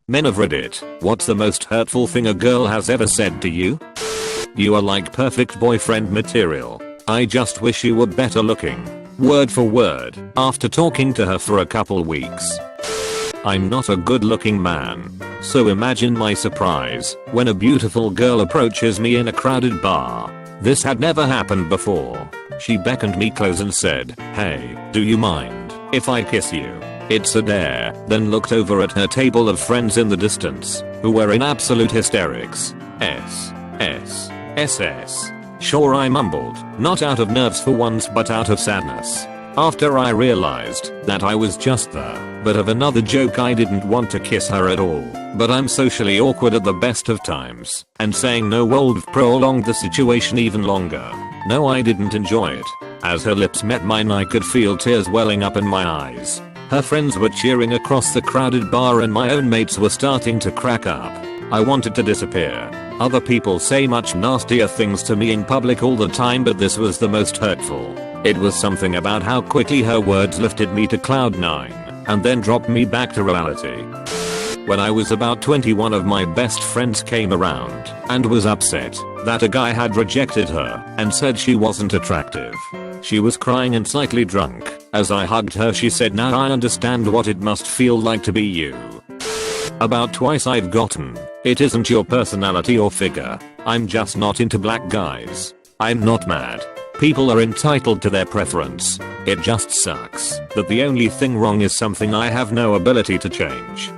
Men of Reddit, what's the most hurtful thing a girl has ever said to you? You are like perfect boyfriend material. I just wish you were better looking. Word for word, after talking to her for a couple weeks. I'm not a good looking man. So imagine my surprise when a beautiful girl approaches me in a crowded bar. This had never happened before. She beckoned me close and said, "Hey, do you mind if I kiss you?" It's a dare, then looked over at her table of friends in the distance, who were in absolute hysterics. Sure, I mumbled, not out of nerves for once but out of sadness. After I realized that I was just the butt of another joke. I didn't want to kiss her at all, but I'm socially awkward at the best of times, and saying no would have prolonged the situation even longer. No, I didn't enjoy it. As her lips met mine, I could feel tears welling up in my eyes. Her friends were cheering across the crowded bar and my own mates were starting to crack up. I wanted to disappear. Other people say much nastier things to me in public all the time, but this was the most hurtful. It was something about how quickly her words lifted me to cloud 9 and then dropped me back to reality. When I was about 20, one of my best friends came around and was upset that a guy had rejected her and said she wasn't attractive. She was crying and slightly drunk. As I hugged her, she said, "Now I understand what it must feel like to be you." About twice I've gotten, "It isn't your personality or figure. I'm just not into black guys." I'm not mad. People are entitled to their preference. It just sucks that the only thing wrong is something I have no ability to change.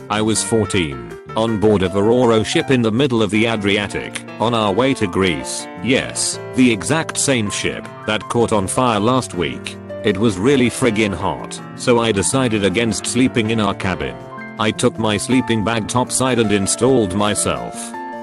I was 14, on board a Ro-Ro ship in the middle of the Adriatic, on our way to Greece. Yes, the exact same ship that caught on fire last week. It was really friggin' hot, so I decided against sleeping in our cabin. I took my sleeping bag topside and installed myself.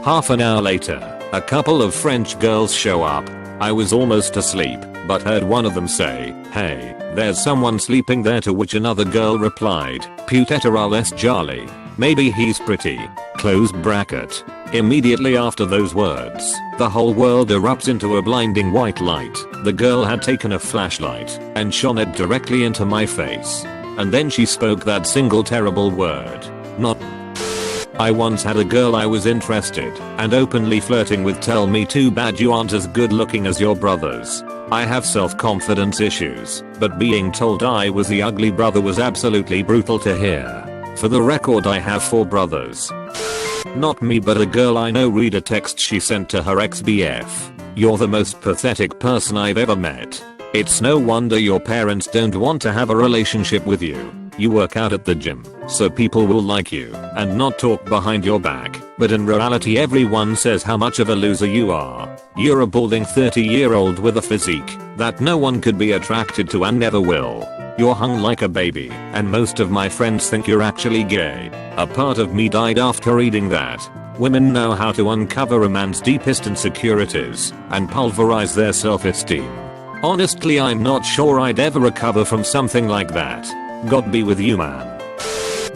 Half an hour later, a couple of French girls show up. I was almost asleep, but heard one of them say, "Hey, there's someone sleeping there," to which another girl replied, "Peut-être Charlie. Maybe he's pretty." Close bracket. Immediately after those words, the whole world erupts into a blinding white light. The girl had taken a flashlight and shone it directly into my face. And then she spoke that single terrible word. Not. I once had a girl I was interested and openly flirting with tell me, "Too bad you aren't as good looking as your brothers." I have self-confidence issues, but being told I was the ugly brother was absolutely brutal to hear. For the record, I have 4 brothers. Not me, but a girl I know. Read a text she sent to her ex-BF. "You're the most pathetic person I've ever met. It's no wonder your parents don't want to have a relationship with you. You work out at the gym, so people will like you and not talk behind your back, but in reality everyone says how much of a loser you are. You're a balding 30-year-old with a physique that no one could be attracted to and never will. You're hung like a baby, and most of my friends think you're actually gay." A part of me died after reading that. Women know how to uncover a man's deepest insecurities and pulverize their self-esteem. Honestly, I'm not sure I'd ever recover from something like that. God be with you, man.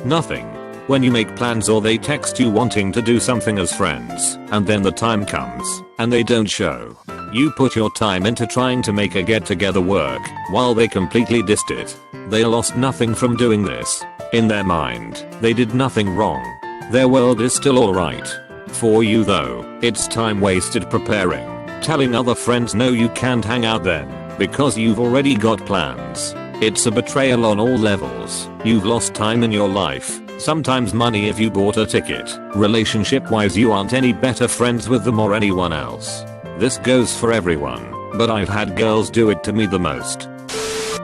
Nothing. When you make plans or they text you wanting to do something as friends, and then the time comes, and they don't show. You put your time into trying to make a get-together work, while they completely dissed it. They lost nothing from doing this. In their mind, they did nothing wrong. Their world is still alright. For you though, it's time wasted preparing. Telling other friends no, you can't hang out then, because you've already got plans. It's a betrayal on all levels. You've lost time in your life, sometimes money if you bought a ticket. Relationship wise, you aren't any better friends with them or anyone else. This goes for everyone, but I've had girls do it to me the most.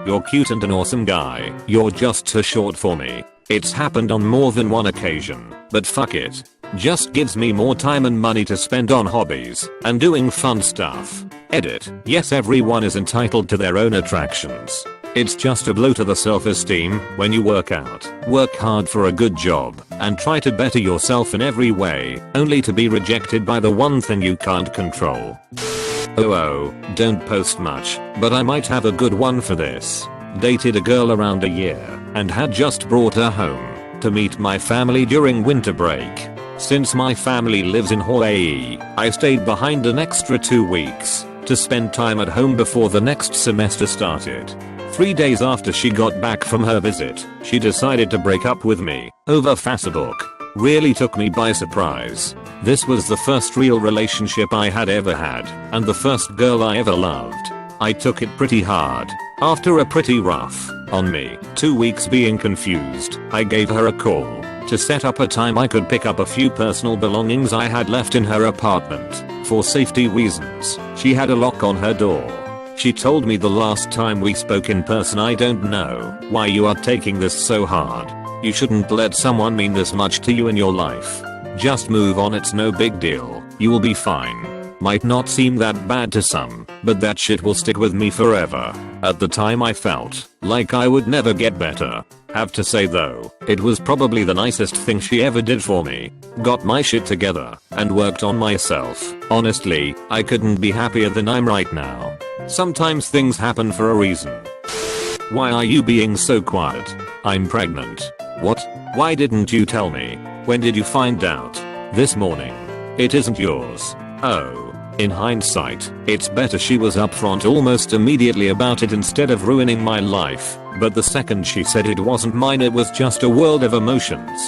"You're cute and an awesome guy, you're just too short for me." It's happened on more than one occasion, but fuck it. Just gives me more time and money to spend on hobbies and doing fun stuff. Edit. Yes, everyone is entitled to their own attractions. It's just a blow to the self-esteem when you work out, work hard for a good job, and try to better yourself in every way, only to be rejected by the one thing you can't control. Oh, don't post much, but I might have a good one for this. Dated a girl around a year, and had just brought her home to meet my family during winter break. Since my family lives in Hawaii, I stayed behind an extra 2 weeks to spend time at home before the next semester started. 3 days after she got back from her visit, she decided to break up with me over Facebook. Really took me by surprise. This was the first real relationship I had ever had, and the first girl I ever loved. I took it pretty hard. After a pretty rough on me 2 weeks being confused, I gave her a call to set up a time I could pick up a few personal belongings I had left in her apartment. For safety reasons, she had a lock on her door. She told me the last time we spoke in person, I don't know why you are taking this so hard. You shouldn't let someone mean this much to you in your life. Just move on, it's no big deal. You will be fine. Might not seem that bad to some, but that shit will stick with me forever. At the time I felt like I would never get better. Have to say though, it was probably the nicest thing she ever did for me. Got my shit together and worked on myself. Honestly, I couldn't be happier than I'm right now. Sometimes things happen for a reason. Why are you being so quiet? I'm pregnant. What? Why didn't you tell me? When did you find out? This morning. It isn't yours. Oh. In hindsight, it's better she was upfront almost immediately about it instead of ruining my life, but the second she said it wasn't mine, it was just a world of emotions.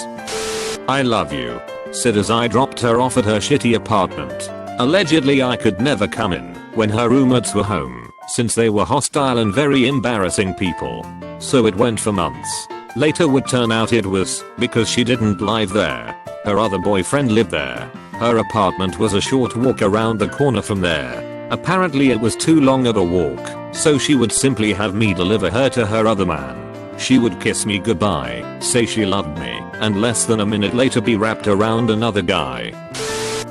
I love you, said as I dropped her off at her shitty apartment. Allegedly I could never come in when her roommates were home, since they were hostile and very embarrassing people. So it went for months. Later would turn out it was because she didn't live there. Her other boyfriend lived there. Her apartment was a short walk around the corner from there. Apparently it was too long of a walk, so she would simply have me deliver her to her other man. She would kiss me goodbye, say she loved me, and less than a minute later be wrapped around another guy.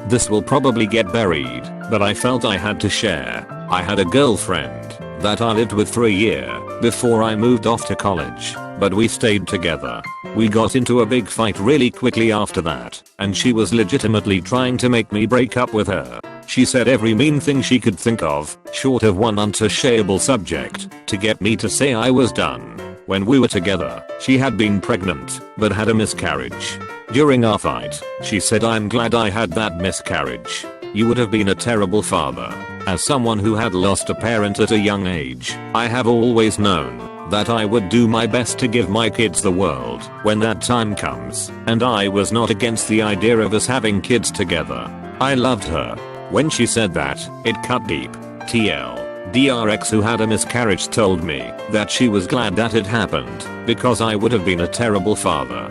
This will probably get buried, but I felt I had to share. I had a girlfriend that I lived with for a year before I moved off to college, but we stayed together. We got into a big fight really quickly after that, and she was legitimately trying to make me break up with her. She said every mean thing she could think of, short of one untouchable subject, to get me to say I was done. When we were together, she had been pregnant, but had a miscarriage. During our fight, she said, I'm glad I had that miscarriage. You would have been a terrible father. As someone who had lost a parent at a young age, I have always known that I would do my best to give my kids the world when that time comes, and I was not against the idea of us having kids together. I loved her. When she said that, it cut deep. DRX, who had a miscarriage, told me that she was glad that it happened because I would have been a terrible father.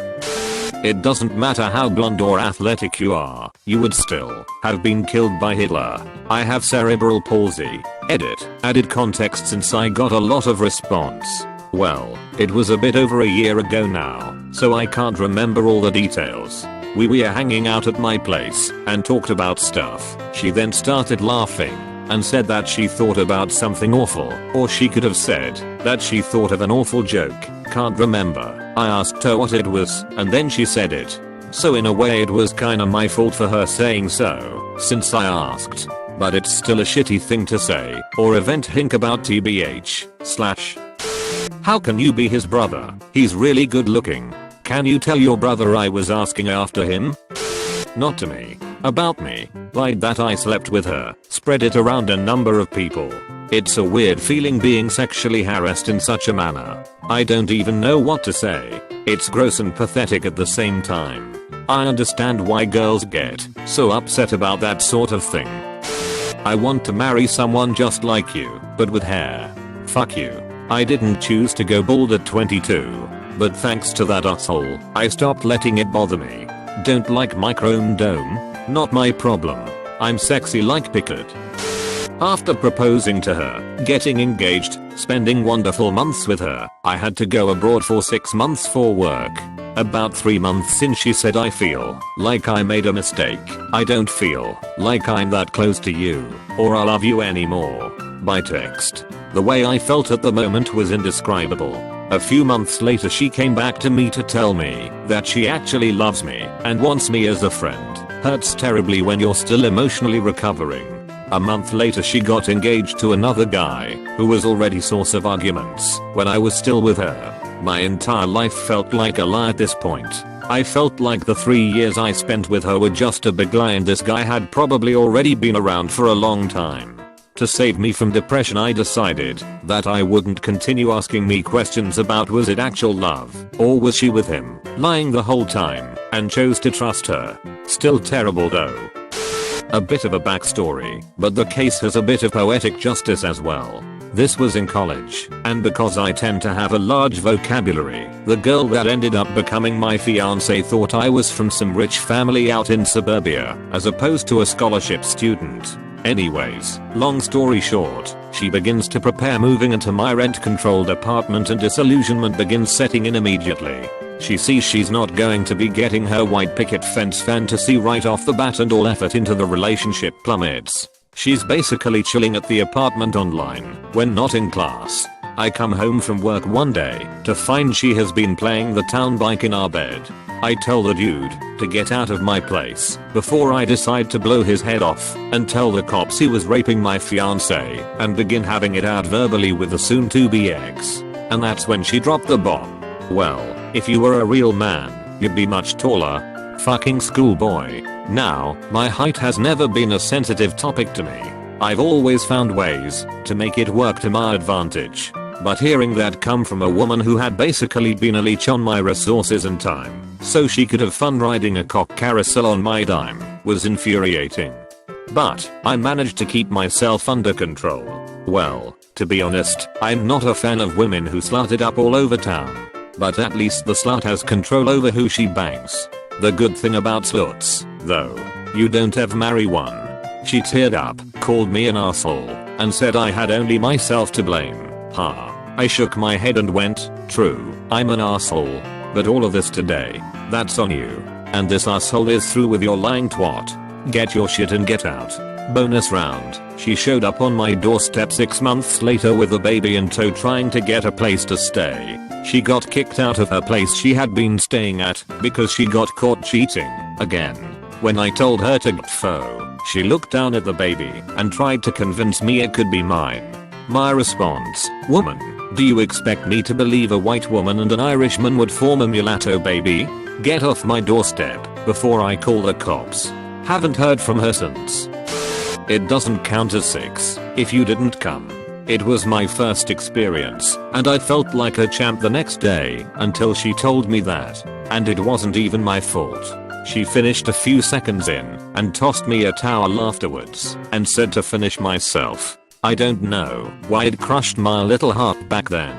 It doesn't matter how blonde or athletic you are, you would still have been killed by Hitler. I have cerebral palsy. Edit. Added context since I got a lot of response. Well, it was a bit over a year ago now, so I can't remember all the details. We were hanging out at my place and talked about stuff. She then started laughing and said that she thought about something awful, or she could have said that she thought of an awful joke. Can't remember. I asked her what it was, and then she said it. So in a way it was kinda my fault for her saying so, since I asked. But it's still a shitty thing to say, or event hink about tbh. / How can you be his brother? He's really good looking. Can you tell your brother I was asking after him? Not to me. About me. Lied that I slept with her. Spread it around a number of people. It's a weird feeling being sexually harassed in such a manner. I don't even know what to say. It's gross and pathetic at the same time. I understand why girls get so upset about that sort of thing. I want to marry someone just like you, but with hair. Fuck you. I didn't choose to go bald at 22, but thanks to that asshole, I stopped letting it bother me. Don't like my chrome dome? Not my problem. I'm sexy like Pickard. After proposing to her, getting engaged, spending wonderful months with her, I had to go abroad for 6 months for work. About 3 months in she said, I feel like I made a mistake. I don't feel like I'm that close to you, or I love you anymore. By text. The way I felt at the moment was indescribable. A few months later she came back to me to tell me that she actually loves me and wants me as a friend. Hurts terribly when you're still emotionally recovering. A month later she got engaged to another guy who was already source of arguments when I was still with her. My entire life felt like a lie at this point. I felt like the 3 years I spent with her were just a big lie and this guy had probably already been around for a long time. To save me from depression, I decided that I wouldn't continue asking me questions about was it actual love or was she with him, lying the whole time, and chose to trust her. Still terrible though. A bit of a backstory, but the case has a bit of poetic justice as well. This was in college, and because I tend to have a large vocabulary, the girl that ended up becoming my fiance thought I was from some rich family out in suburbia, as opposed to a scholarship student. Anyways, long story short, she begins to prepare moving into my rent-controlled apartment and disillusionment begins setting in immediately. She sees she's not going to be getting her white picket fence fantasy right off the bat and all effort into the relationship plummets. She's basically chilling at the apartment online when not in class. I come home from work one day to find she has been playing the town bike in our bed. I tell the dude to get out of my place before I decide to blow his head off and tell the cops he was raping my fiance and begin having it out verbally with the soon-to-be ex. And that's when she dropped the bomb. Well, if you were a real man, you'd be much taller. Fucking schoolboy. Now, my height has never been a sensitive topic to me. I've always found ways to make it work to my advantage. But hearing that come from a woman who had basically been a leech on my resources and time, so she could have fun riding a cock carousel on my dime, was infuriating. But I managed to keep myself under control. Well, to be honest, I'm not a fan of women who slut it up all over town. But at least the slut has control over who she bangs. The good thing about sluts, though, you don't ever marry one. She teared up, called me an asshole, and said I had only myself to blame. Ha. I shook my head and went, true, I'm an asshole. But all of this today, that's on you. And this asshole is through with your lying twat. Get your shit and get out. Bonus round, she showed up on my doorstep 6 months later with a baby in tow trying to get a place to stay. She got kicked out of her place she had been staying at because she got caught cheating again. When I told her to go, she looked down at the baby and tried to convince me it could be mine. My response, woman, do you expect me to believe a white woman and an Irishman would form a mulatto baby? Get off my doorstep before I call the cops. Haven't heard from her since. It doesn't count as 6 if you didn't come. It was my first experience, and I felt like a champ the next day until she told me that. And it wasn't even my fault. She finished a few seconds in and tossed me a towel afterwards and said to finish myself. I don't know why it crushed my little heart back then.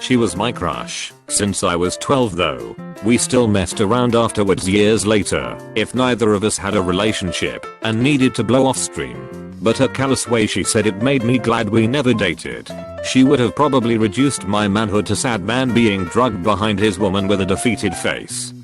She was my crush since I was 12 though. We still messed around afterwards years later if neither of us had a relationship and needed to blow off steam. But her callous way she said it made me glad we never dated. She would have probably reduced my manhood to sad man being drugged behind his woman with a defeated face.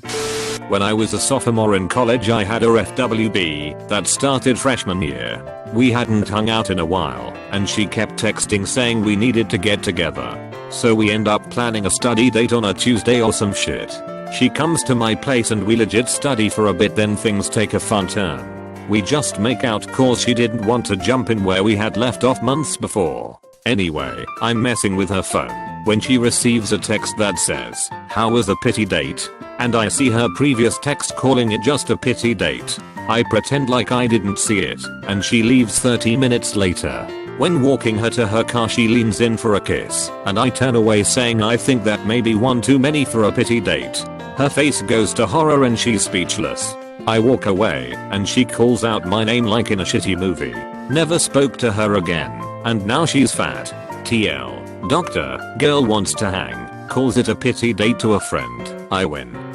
When I was a sophomore in college I had a FWB that started freshman year. We hadn't hung out in a while and she kept texting saying we needed to get together. So we end up planning a study date on a Tuesday or some shit. She comes to my place and we legit study for a bit, then things take a fun turn. We just make out cause she didn't want to jump in where we had left off months before. Anyway, I'm messing with her phone when she receives a text that says, how was the pity date? And I see her previous text calling it just a pity date. I pretend like I didn't see it, and she leaves 30 minutes later. When walking her to her car she leans in for a kiss, and I turn away saying I think that may be one too many for a pity date. Her face goes to horror and she's speechless. I walk away, and she calls out my name like in a shitty movie. Never spoke to her again, and now she's fat. TL. Doctor, girl wants to hang, calls it a pity date to a friend. I win.